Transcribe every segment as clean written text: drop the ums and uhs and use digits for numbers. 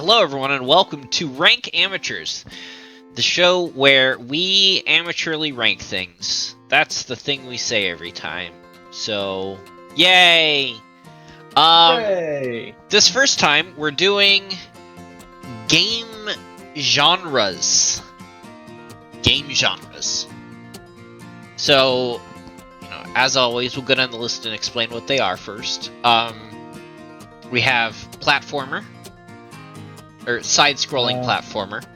Hello, everyone, and welcome to Rank Amateurs, the show where we amateurly rank things. That's the thing we say every time. So, yay! Hooray! This first time, we're doing game genres. Game genres. So, as always, we'll go down the list and explain what they are first. We have platformer, or side-scrolling platformer.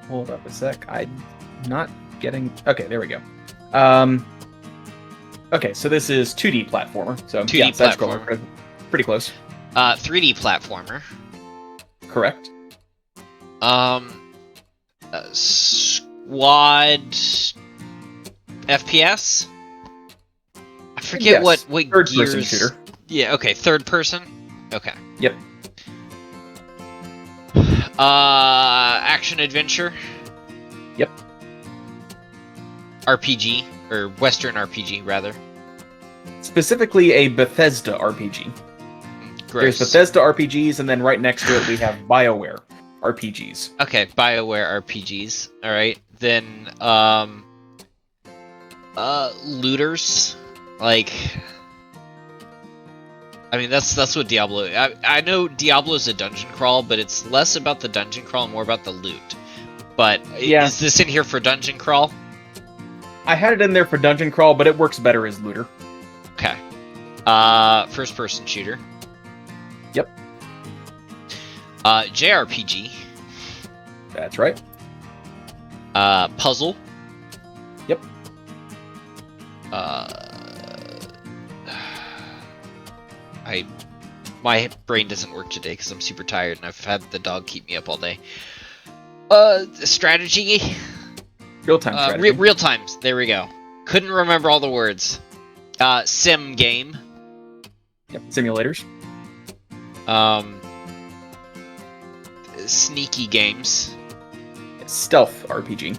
Hold up a sec. I'm not getting... Okay, there we go. Okay, so this is 2D platformer. So 2D yeah, platformer. Side-scroller, pretty close. 3D platformer. Correct. Squad FPS? I forget Yes, what third-person gears... shooter. Yeah, okay, third person? Okay. Yep. Action adventure? Yep. RPG, or Western RPG, rather. Specifically a Bethesda RPG. Gross. There's Bethesda RPGs, and then right next to it we have BioWare RPGs. Okay, BioWare RPGs. Alright, then, looters? Like... I mean, that's what Diablo... I know Diablo's a dungeon crawl, but it's less about the dungeon crawl and more about the loot. But yeah. Is this in here for dungeon crawl? I had it in there for dungeon crawl, but it works better as looter. Okay. First-person shooter. Yep. JRPG. That's right. Puzzle. Yep. My brain doesn't work today because I'm super tired and I've had the dog keep me up all day. Strategy. Real-time strategy. Real times. There we go. Couldn't remember all the words. Sim game. Yep. Simulators. Sneaky games. Stealth RPG.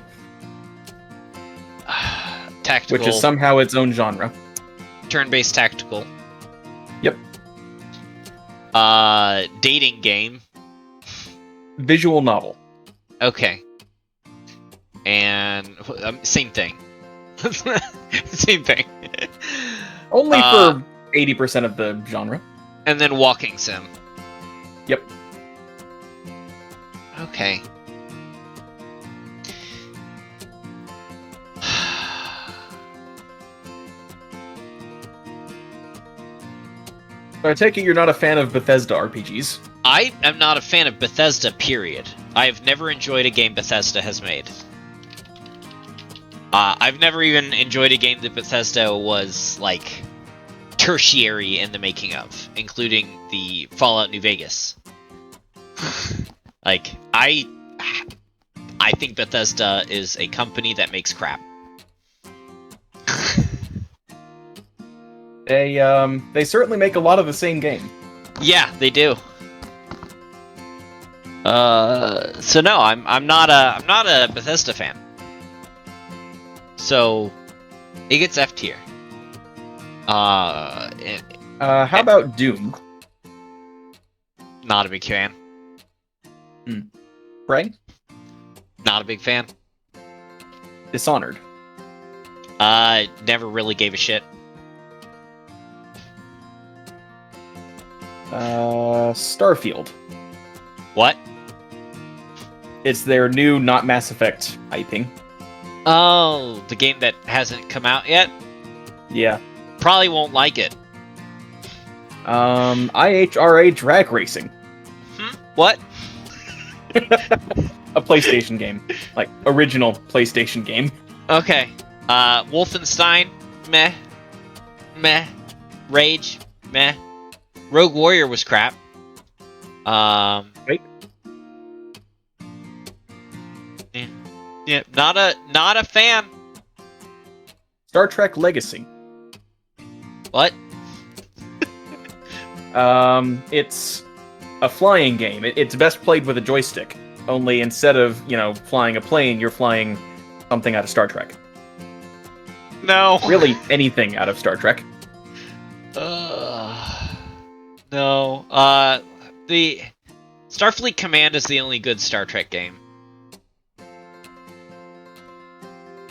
Tactical. Which is somehow its own genre. Turn-based tactical. Yep. Dating game. Visual novel. Okay. And same thing. Same thing. Only for 80% of the genre. And then walking sim. Yep. Okay. So I take it you're not a fan of Bethesda RPGs. I am not a fan of Bethesda, period. I have never enjoyed a game Bethesda has made. I've never even enjoyed a game that Bethesda was, like, tertiary in the making of, including the Fallout New Vegas. Like, I think Bethesda is a company that makes crap. They certainly make a lot of the same game. Yeah, they do. So no, I'm not a Bethesda fan. So it gets F tier. How about Doom? Not a big fan. Prey? Not a big fan. Dishonored? Never really gave a shit. Starfield. What? It's their new not Mass Effect IPing. Oh, the game that hasn't come out yet? Yeah. Probably won't like it. IHRA Drag Racing. What? A PlayStation game. Like, original PlayStation game. Okay. Wolfenstein? Meh. Meh. Rage? Meh. Rogue Warrior was crap. Wait. Yeah, not a fan. Star Trek Legacy. What? It's a flying game. It's best played with a joystick. Only instead of, flying a plane, you're flying something out of Star Trek. No. Really, anything out of Star Trek. No. Starfleet Command is the only good Star Trek game.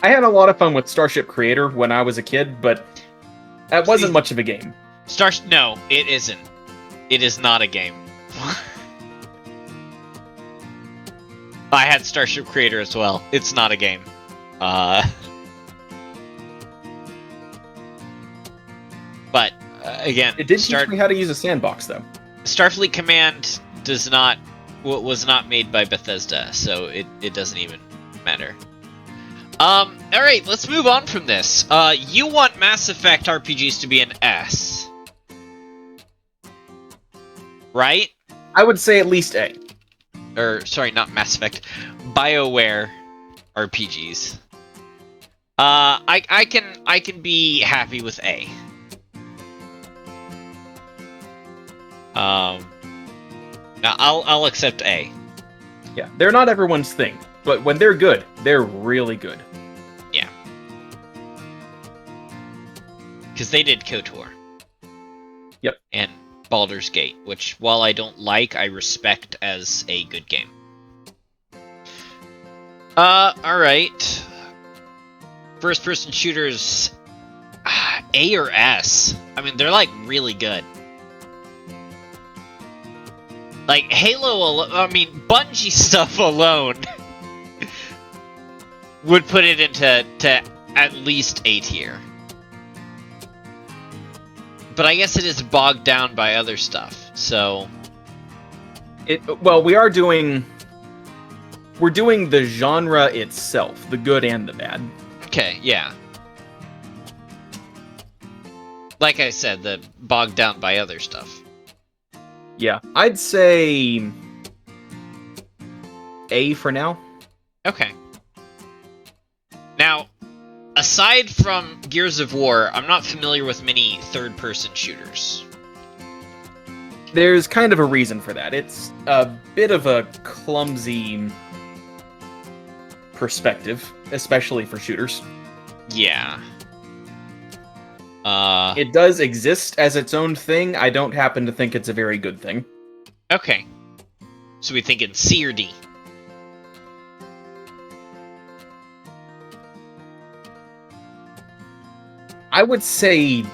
I had a lot of fun with Starship Creator when I was a kid, but that wasn't much of a game. No, it isn't. It is not a game. I had Starship Creator as well. It's not a game. But again, it did teach me how to use a sandbox, though. Starfleet Command was not made by Bethesda, so it doesn't even matter. Alright, let's move on from this. You want Mass Effect RPGs to be an S. Right? I would say at least A. Or, sorry, not Mass Effect. BioWare RPGs. I can be happy with A. Now I'll accept A. Yeah, they're not everyone's thing, but when they're good, they're really good. Yeah. Because they did KOTOR. Yep. And Baldur's Gate, which, while I don't like, I respect as a good game. Alright. First-person shooters... A or S? I mean, they're, like, really good. Like, Halo, I mean, Bungie stuff alone would put it into at least A tier. But I guess it is bogged down by other stuff, so... Well, we're doing the genre itself, the good and the bad. Okay, yeah. Like I said, the bogged down by other stuff. Yeah, I'd say A for now. Okay. Now, aside from Gears of War, I'm not familiar with many third-person shooters. There's kind of a reason for that. It's a bit of a clumsy perspective, especially for shooters. Yeah. It does exist as its own thing. I don't happen to think it's a very good thing. Okay. So we thinking C or D? I would say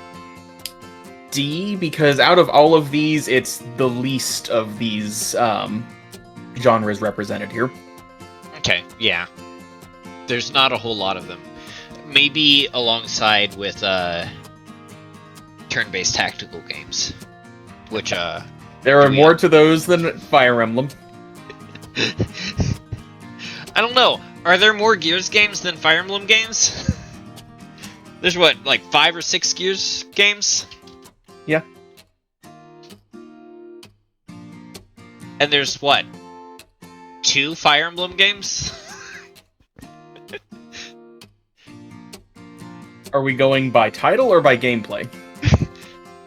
D, because out of all of these, it's the least of these genres represented here. Okay, yeah. There's not a whole lot of them. Maybe alongside with turn-based tactical games, which there are more to those than Fire Emblem. I don't know. Are there more Gears games than Fire Emblem games? There's what, like 5 or 6 Gears games? Yeah. And there's what? 2 Fire Emblem games? Are we going by title or by gameplay?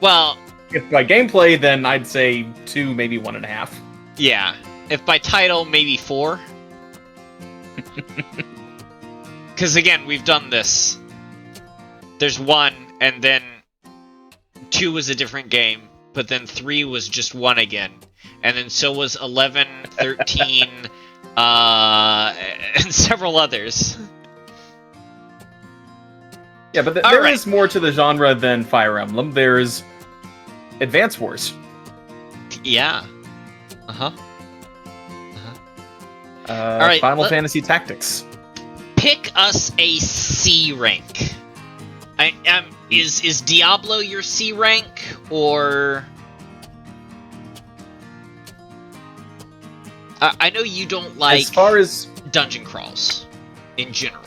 Well... If by gameplay, then I'd say 2, maybe 1.5. Yeah. If by title, maybe 4. Because again, we've done this. There's 1, and then 2 was a different game, but then 3 was just 1 again. And then so was 11, 13, and several others. Yeah, but there is more to the genre than Fire Emblem. There's Advance Wars. Yeah. Uh-huh. All right, Final Fantasy Tactics. Pick us a C rank. Is Diablo your C rank, or... I know you don't like as far as dungeon crawls in general.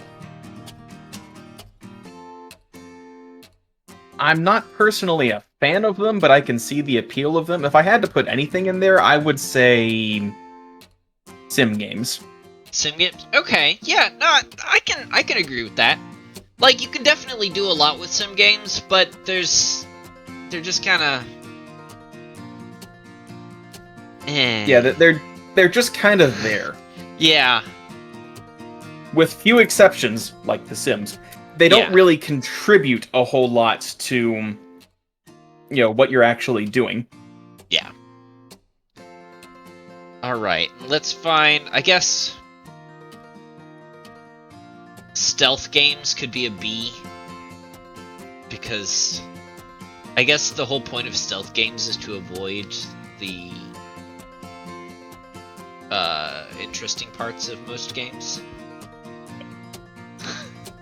I'm not personally a fan of them, but I can see the appeal of them. If I had to put anything in there, I would say sim games. Sim games? Okay, yeah, no, I can agree with that. Like, you can definitely do a lot with sim games, but they're just kind of... Yeah, they're just kind of there. Yeah. With few exceptions, like The Sims. They don't really contribute a whole lot to, what you're actually doing. Yeah. Alright, let's find... I guess... stealth games could be a B. Because... I guess the whole point of stealth games is to avoid the... interesting parts of most games.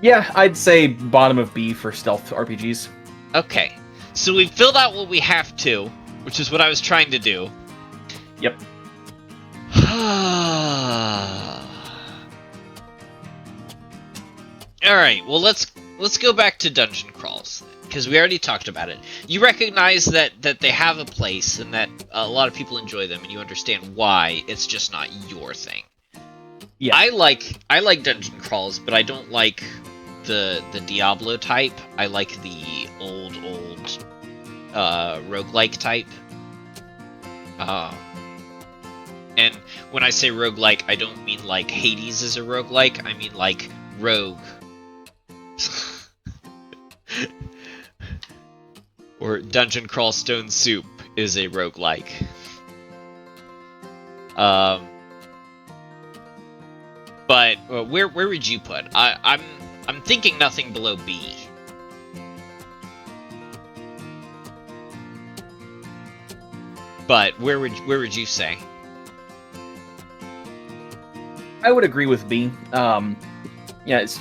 Yeah, I'd say bottom of B for stealth RPGs. Okay, so we've filled out what we have to, which is what I was trying to do. Yep. Alright, well let's go back to dungeon crawls, because we already talked about it. You recognize that they have a place, and that a lot of people enjoy them, and you understand why, it's just not your thing. Yeah. I like dungeon crawls, but I don't like the Diablo type. I like the old roguelike type. And when I say roguelike, I don't mean like Hades is a roguelike, I mean like Rogue. Or Dungeon Crawl Stone Soup is a roguelike. But where would you put? I'm thinking nothing below B. But where would you say? I would agree with B. It's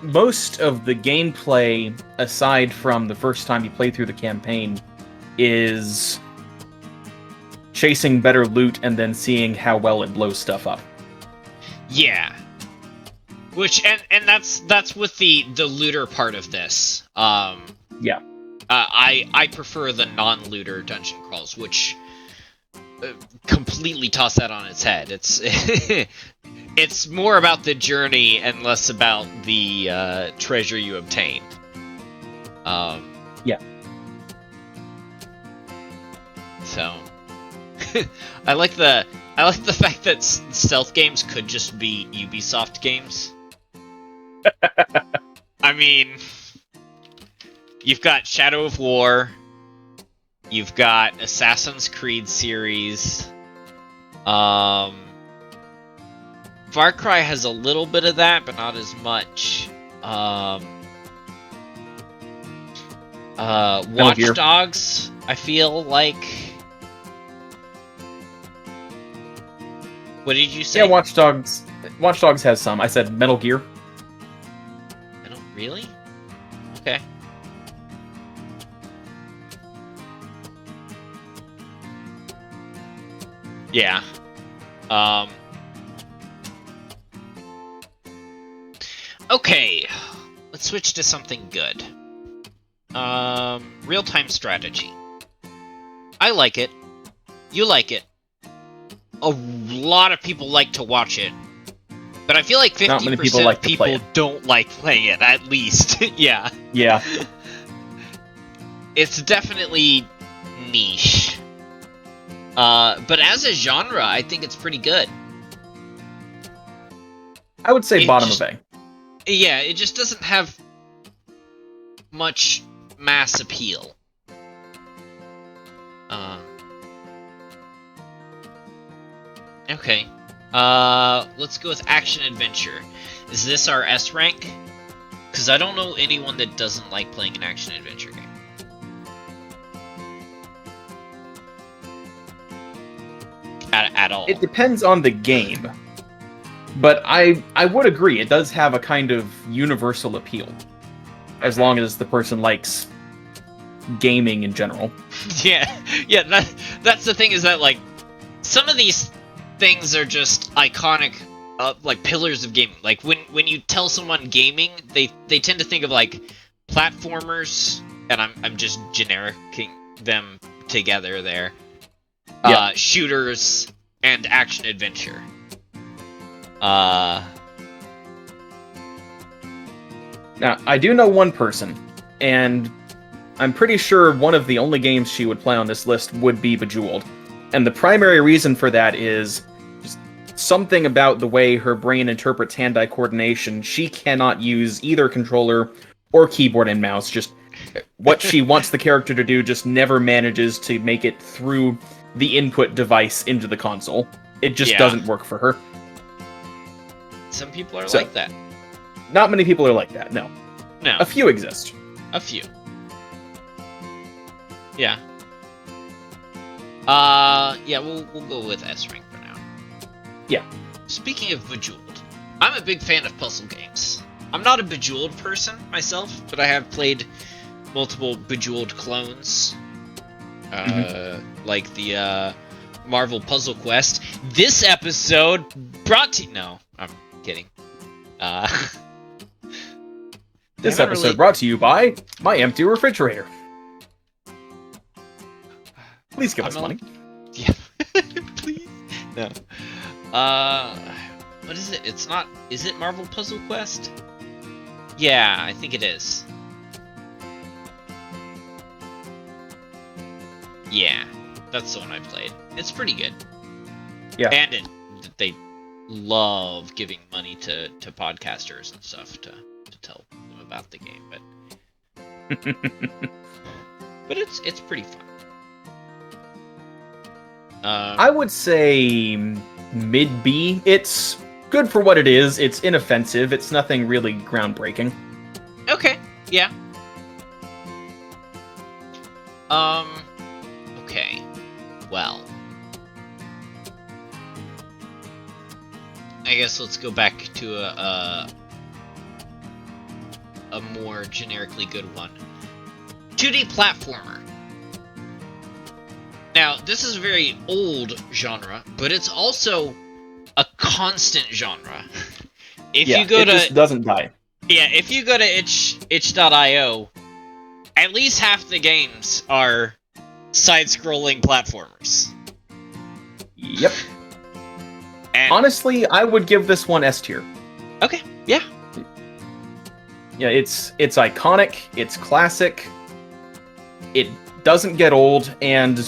most of the gameplay, aside from the first time you play through the campaign, is chasing better loot and then seeing how well it blows stuff up. Yeah. Which and that's with the looter part of this. Yeah. I prefer the non-looter dungeon crawls, which completely toss that on its head. It's it's more about the journey and less about the treasure you obtain. Yeah. So I like the fact that stealth games could just be Ubisoft games. I mean, you've got Shadow of War, you've got Assassin's Creed series, Far Cry has a little bit of that, but not as much. Watch Dogs, I feel like... What did you say? Yeah, Watch Dogs has some. I said Metal Gear. Really? Okay. Yeah. Okay. Let's switch to something good. Real-time strategy. I like it. You like it. A lot of people like to watch it. But I feel like 50% of people don't like playing it, at least. Yeah. Yeah. It's definitely niche. But as a genre, I think it's pretty good. I would say bottom of A. Yeah, it just doesn't have much mass appeal. Okay. Let's go with action-adventure. Is this our S rank? Because I don't know anyone that doesn't like playing an action-adventure game. At all. It depends on the game. But I would agree, it does have a kind of universal appeal. As long as the person likes gaming in general. Yeah, that's the thing, is that, like, some of these things are just iconic, like, pillars of gaming. Like, when you tell someone gaming, they tend to think of, like, platformers, and I'm just genericing them together there. Yeah. Shooters, and action-adventure. Now, I do know one person, and I'm pretty sure one of the only games she would play on this list would be Bejeweled. And the primary reason for that is just something about the way her brain interprets hand-eye coordination. She cannot use either controller or keyboard and mouse. Just what she wants the character to do just never manages to make it through the input device into the console. It just doesn't work for her. Some people are like that. Not many people are like that, no. No. A few exist. A few. Yeah. Yeah, we'll go with S rank for now. Yeah. Speaking of Bejeweled, I'm a big fan of puzzle games. I'm not a Bejeweled person myself, but I have played multiple Bejeweled clones. Like the Marvel Puzzle Quest. This episode brought to... No, I'm kidding. This episode brought to you by my empty refrigerator. Please give us money. Yeah. Please. No. What is it? It's not... Is it Marvel Puzzle Quest? Yeah, I think it is. Yeah, that's the one I played. It's pretty good. Yeah. And they love giving money to podcasters and stuff to tell them about the game, but it's pretty fun. I would say mid B. It's good for what it is. It's inoffensive. It's nothing really groundbreaking. Okay. Yeah. Okay. Well. I guess let's go back to a more generically good one. 2D platformer. Now, this is a very old genre, but it's also a constant genre. If you go it just doesn't die. Yeah, if you go to itch.io, at least half the games are side-scrolling platformers. Yep. And honestly, I would give this one S tier. Okay, yeah. Yeah, it's iconic, it's classic, it doesn't get old, and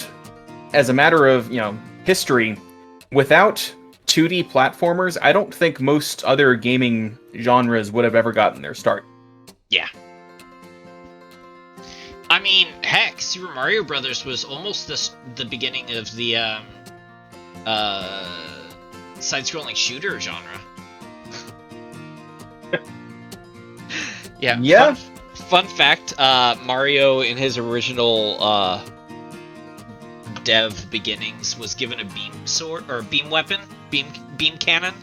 as a matter of, history, without 2D platformers, I don't think most other gaming genres would have ever gotten their start. Yeah. I mean, heck, Super Mario Brothers was almost the beginning of the side-scrolling shooter genre. Yeah. Fun fact, Mario in his original dev beginnings was given a beam sword or beam weapon, beam cannon,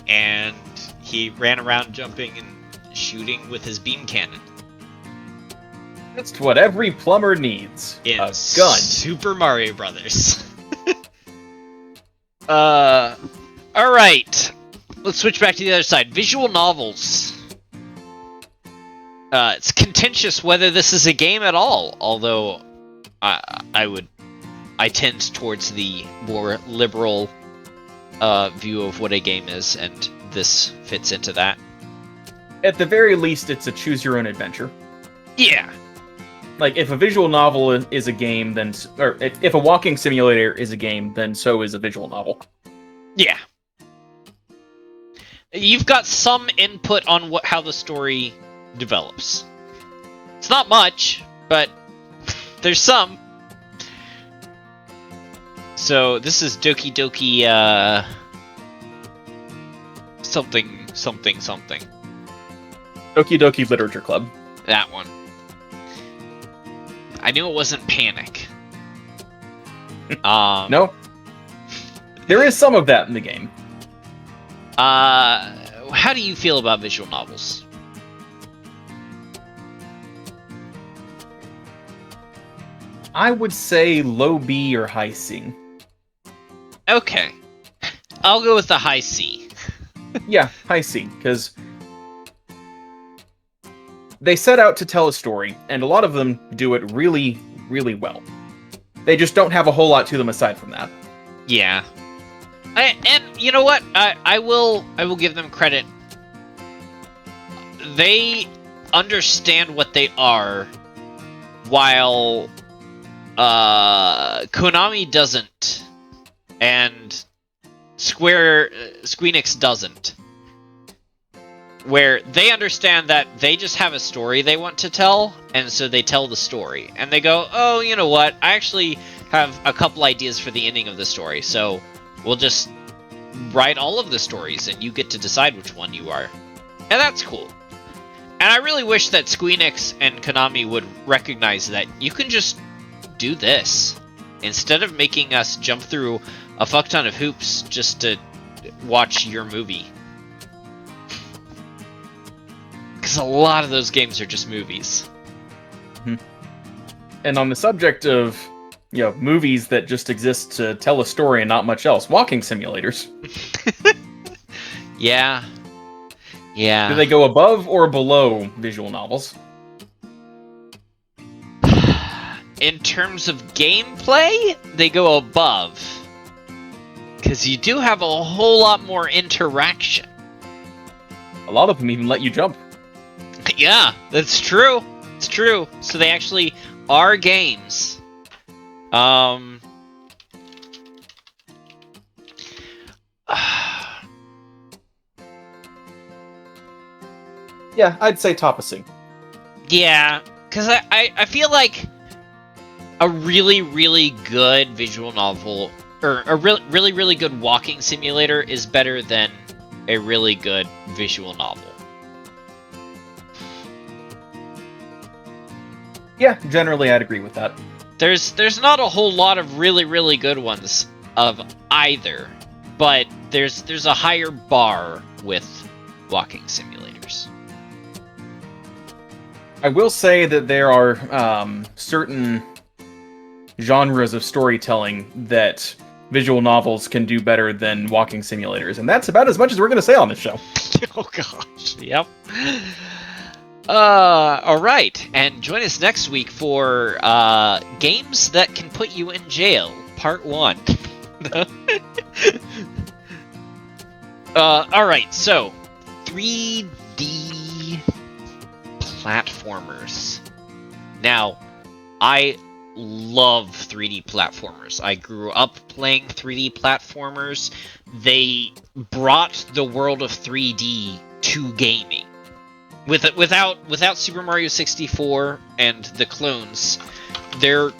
and he ran around jumping and shooting with his beam cannon. That's what every plumber needs. In a gun. Super Mario Brothers. Alright. Let's switch back to the other side. Visual novels. It's contentious whether this is a game at all, although I tend towards the more liberal view of what a game is, and this fits into that. At the very least, it's a choose-your-own-adventure. Yeah. Like, if a visual novel is a game, then... Or, if a walking simulator is a game, then so is a visual novel. Yeah. You've got some input on how the story develops. It's not much, but there's some. So, this is Doki Doki, something. Doki Doki Literature Club. That one. I knew it wasn't Panic. No. There is some of that in the game. How do you feel about visual novels? I would say low B or high C. Okay. I'll go with the high C. Yeah, high C, because they set out to tell a story, and a lot of them do it really, really well. They just don't have a whole lot to them aside from that. Yeah. And you know what? I will give them credit. They understand what they are, while Konami doesn't, and Squeenix doesn't. Where they understand that they just have a story they want to tell, and so they tell the story. And they go, oh, you know what? I actually have a couple ideas for the ending of the story, so we'll just write all of the stories, and you get to decide which one you are. And that's cool. And I really wish that Squeenix and Konami would recognize that you can just do this. Instead of making us jump through a fuck ton of hoops just to watch your movie. Because a lot of those games are just movies. Mm-hmm. And on the subject of, movies that just exist to tell a story and not much else, walking simulators. Yeah. Yeah. Do they go above or below visual novels? In terms of gameplay, they go above. Because you do have a whole lot more interaction. A lot of them even let you jump. Yeah, that's true. It's true. So they actually are games. Yeah, I'd say top of C. Yeah, because I feel like a really, really good visual novel, or a really, really good walking simulator is better than a really good visual novel. Yeah, generally I'd agree with that. There's not a whole lot of really, really good ones of either, but there's a higher bar with walking simulators. I will say that there are certain genres of storytelling that visual novels can do better than walking simulators, and that's about as much as we're going to say on this show. Oh gosh, yep. Alright, and join us next week for games that can put you in jail, part 1. Alright, so 3D platformers. Now, I love 3D platformers. I grew up playing 3D platformers. They brought the world of 3D to gaming. Without Super Mario 64 and the clones, it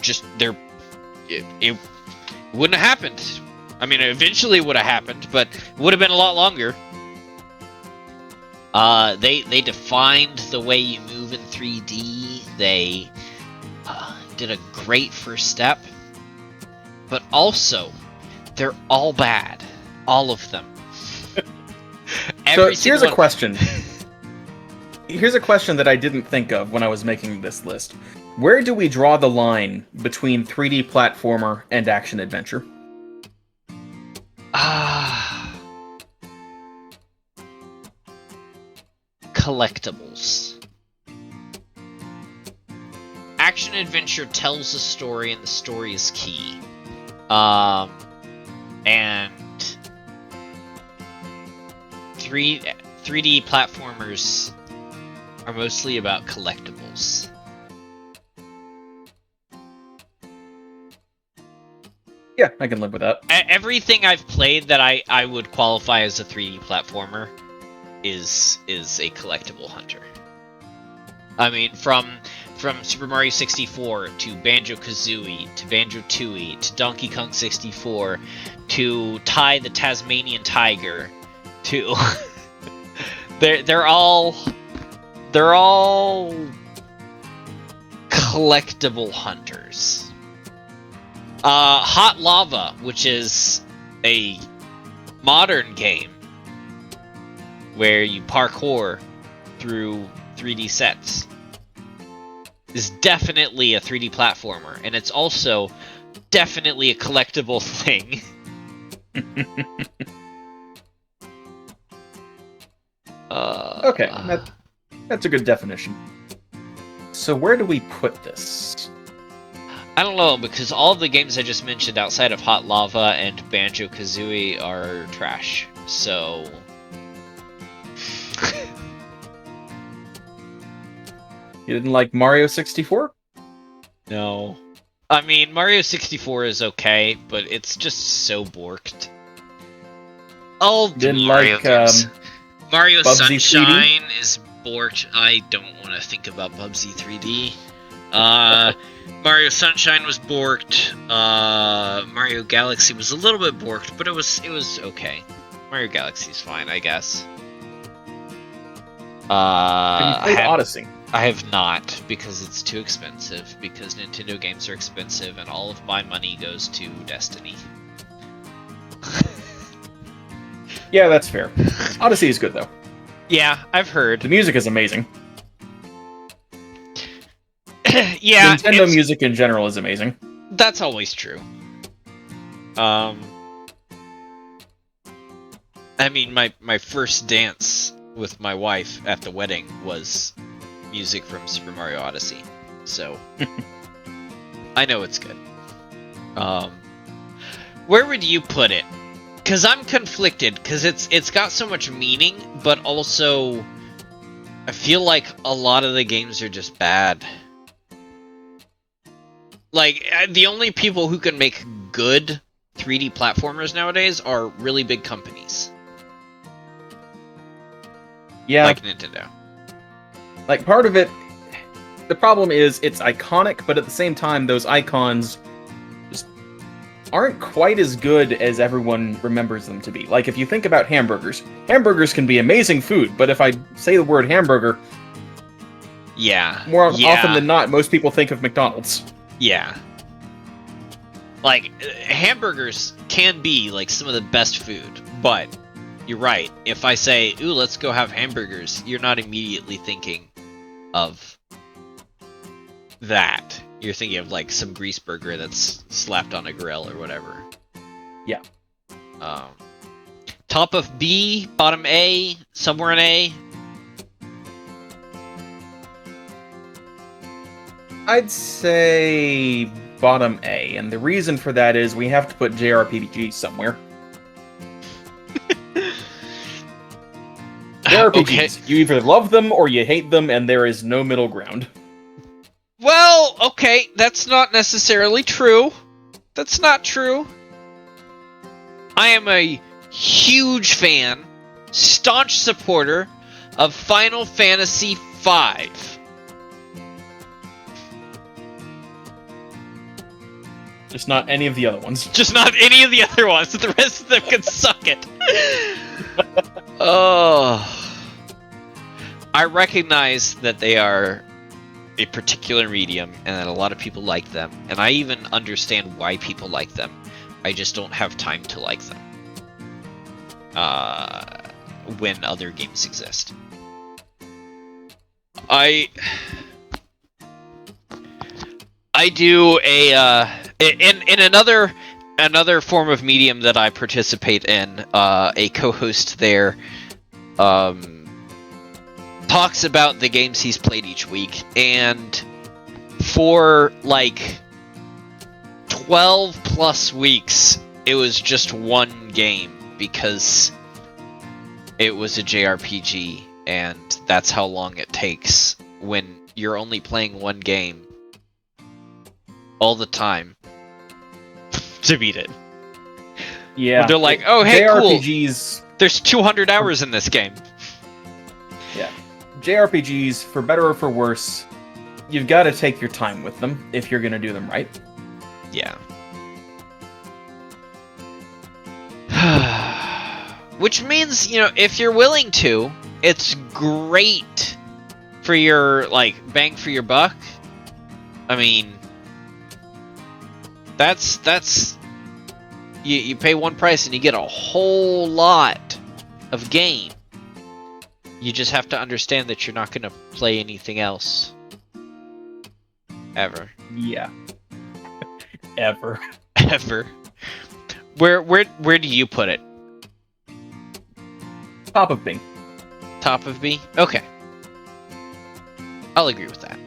wouldn't have happened. I mean, eventually it would have happened, but it would have been a lot longer. They defined the way you move in 3D. They did a great first step, but also they're all bad, all of them. So here's a question. Here's a question that I didn't think of when I was making this list. Where do we draw the line between 3D platformer and action adventure? Collectibles. Action adventure tells a story, and the story is key. And 3D platformers are mostly about collectibles. Yeah, I can live with that. Everything I've played that I would qualify as a 3D platformer is a collectible hunter. I mean, from Super Mario 64 to Banjo-Kazooie to Banjo-Tooie to Donkey Kong 64 to Ty the Tasmanian Tiger to they're all collectible hunters. Hot Lava, which is a modern game where you parkour through 3D sets, is definitely a 3D platformer, and it's also definitely a collectible thing. Okay, that's a good definition. So where do we put this? I don't know, because all of the games I just mentioned outside of Hot Lava and Banjo-Kazooie are trash, so... You didn't like Mario 64? No. I mean, Mario 64 is okay, but it's just so borked. All the Mario games. Mario Bubsy Sunshine 3D? Is borked. I don't want to think about Bubsy 3D. Mario Sunshine was borked. Mario Galaxy was a little bit borked, but it was okay. Mario Galaxy's fine, I guess. Have you played Odyssey? I have not, because it's too expensive, because Nintendo games are expensive, and all of my money goes to Destiny. Yeah, that's fair. Odyssey is good, though. Yeah, I've heard. The music is amazing. Yeah, Nintendo music in general is amazing. That's always true. I mean, my first dance with my wife at the wedding was music from Super Mario Odyssey, so I know it's good. Where would you put it? Because I'm conflicted, because it's got so much meaning, but also I feel like a lot of the games are just bad. Like, the only people who can make good 3D platformers nowadays are really big companies. Yeah. Like Nintendo. Like, part of it, the problem is it's iconic, but at the same time, those icons just aren't quite as good as everyone remembers them to be. Like, if you think about hamburgers, hamburgers can be amazing food, but if I say the word hamburger, more often than not, most people think of McDonald's. Yeah. Like, hamburgers can be, like, some of the best food, but you're right. If I say, ooh, let's go have hamburgers, you're not immediately thinking of that. You're thinking of, like, some grease burger that's slapped on a grill or whatever. Yeah. Top of B, bottom A, somewhere in A. I'd say bottom A, and the reason for that is we have to put JRPGs somewhere. JRPGs, okay. You either love them or you hate them, and there is no middle ground. Well, okay, that's not necessarily true. That's not true. I am a huge fan, staunch supporter of Final Fantasy V. Just not any of the other ones. Just not any of the other ones. The rest of them can suck it. Oh. I recognize that they are a particular medium and that a lot of people like them. And I even understand why people like them. I just don't have time to like them. When other games exist. I do a in another form of medium that I participate in. A co-host there talks about the games he's played each week, and for like 12 plus weeks it was just one game because it was a JRPG, and that's how long it takes when you're only playing one game all the time to beat it. Yeah. When they're like, oh, hey, JRPGs... cool. There's 200 hours in this game. Yeah. JRPGs, for better or for worse, you've got to take your time with them if you're going to do them right. Yeah. Which means, you know, if you're willing to, it's great for your, like, bang for your buck. I mean, that's you pay one price and you get a whole lot of game. You just have to understand that you're not going to play anything else. Ever. Yeah. Ever. Ever. Where do you put it? Top of B. Top of B? Okay. I'll agree with that.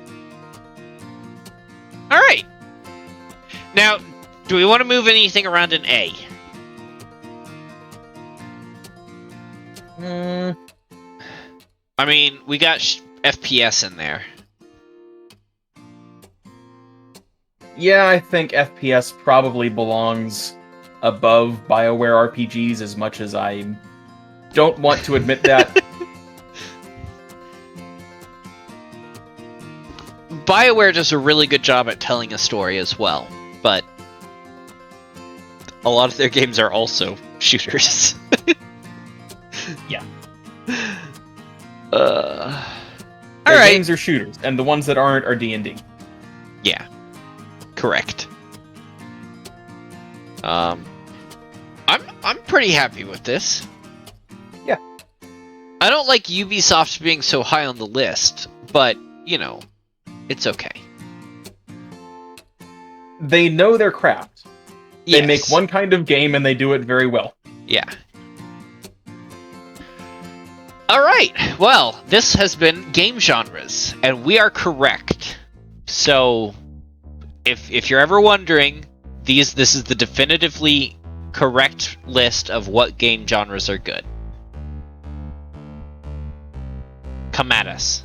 Alright. Now, do we want to move anything around in A? I mean, we got FPS in there. Yeah, I think FPS probably belongs above BioWare RPGs, as much as I don't want to admit that. BioWare does a really good job at telling a story as well, but a lot of their games are also shooters. Yeah. All Their right. games are shooters, and the ones that aren't are D&D. Yeah. Correct. I'm pretty happy with this. Yeah. I don't like Ubisoft being so high on the list, but, you know, it's okay. They know their craft. They Yes. make one kind of game and they do it very well. Yeah. Alright, well, this has been Game Genres, and we are correct. So, if you're ever wondering, this is the definitively correct list of what game genres are good. Come at us.